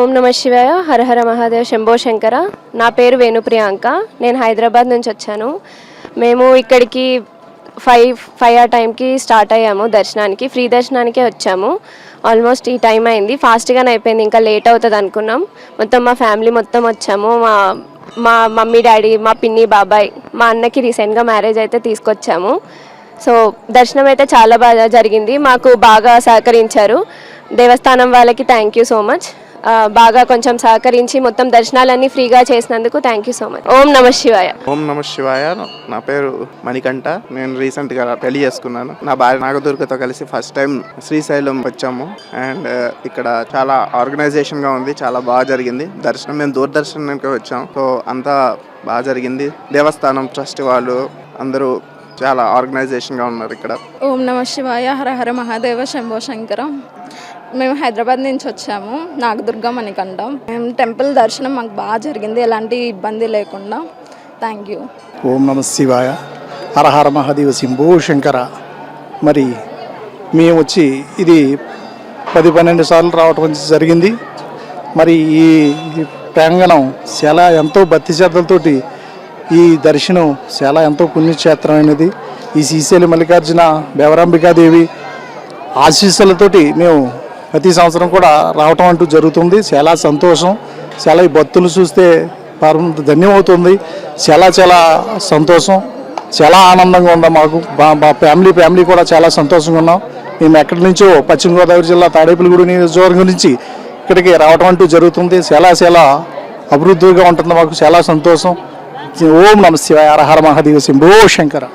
ఓం నమ శివాయ. హర హర మహాదేవ్, శంభో శంకర. నా పేరు వేణుప్రియాంక. నేను హైదరాబాద్ నుంచి వచ్చాను. మేము ఇక్కడికి ఫైవ్ ఆ టైంకి స్టార్ట్ అయ్యాము దర్శనానికి. ఫ్రీ దర్శనానికే వచ్చాము. ఆల్మోస్ట్ ఈ టైం అయింది, ఫాస్ట్గానే అయిపోయింది. ఇంకా లేట్ అవుతుంది అనుకున్నాం. మొత్తం మా ఫ్యామిలీ మొత్తం వచ్చాము. మా మమ్మీ డాడీ, మా పిన్ని బాబాయ్, మా అన్నకి రీసెంట్గా మ్యారేజ్ అయితే తీసుకొచ్చాము. సో దర్శనం అయితే చాలా బాగా జరిగింది. మాకు బాగా సహకరించారు. దేవస్థానం వాళ్ళకి థ్యాంక్ యూ సో మచ్. బాగా కొంచెం సహకరించి మొత్తం దర్శనాలన్నీ ఫ్రీగా చేసినందుకు థ్యాంక్ యూ సో మచ్. ఓం నమ శివాయ. ఓం నమ శివాయ. నా పేరు మణికంఠ. నేను రీసెంట్గా పెళ్లి చేసుకున్నాను. నా భార్య నాగదుర్గతో కలిసి ఫస్ట్ టైం శ్రీశైలం వచ్చాము. అండ్ ఇక్కడ చాలా ఆర్గనైజేషన్గా ఉంది, చాలా బాగా జరిగింది దర్శనం. మేము దూరదర్శనానికి వచ్చాం. సో అంతా బాగా జరిగింది. దేవస్థానం ట్రస్ట్ వాళ్ళు అందరూ చాలా ఆర్గనైజేషన్గా ఉన్నారు ఇక్కడ. ఓం నమ శివాయ. హర హర మహాదేవ, శంభో శంకర. మేము హైదరాబాద్ నుంచి వచ్చాము, నాగదుర్గ మణికంఠ. మేము టెంపుల్ దర్శనం మాకు బాగా జరిగింది, ఎలాంటి ఇబ్బంది లేకుండా. Thank you. ఓం నమ శివాయ. హర హర మహాదేవ, శంభో శంకర. మరి మేము వచ్చి ఇది 10-12 సార్లు రావటం జరిగింది. మరి ఈ ప్రాంగణం చాలా ఎంతో భక్తి శ్రద్ధలతోటి ఈ దర్శనం చాలా ఎంతో పుణ్యక్షేత్రమైనది. ఈ శ్రీశైలం మల్లికార్జున దేవరాంబికాదేవి ఆశీస్సులతోటి మేము ప్రతి సంవత్సరం కూడా రావటం అంటూ జరుగుతుంది. చాలా సంతోషం. చాలా ఈ భక్తులు చూస్తే ధన్యమవుతుంది. చాలా చాలా సంతోషం, చాలా ఆనందంగా ఉందా మాకు. మా ఫ్యామిలీ కూడా చాలా సంతోషంగా ఉన్నాం. మేము ఎక్కడి నుంచో పశ్చిమ గోదావరి జిల్లా తాడేపల్లిగూడెం నియోజకవర్గం నుంచి ఇక్కడికి రావటం అంటూ జరుగుతుంది. చాలా చాలా అభివృద్ధిగా ఉంటుంది మాకు. చాలా సంతోషం. ఓం నమ శివాయ. హర హర మహాదేవ, శంభో శంకర.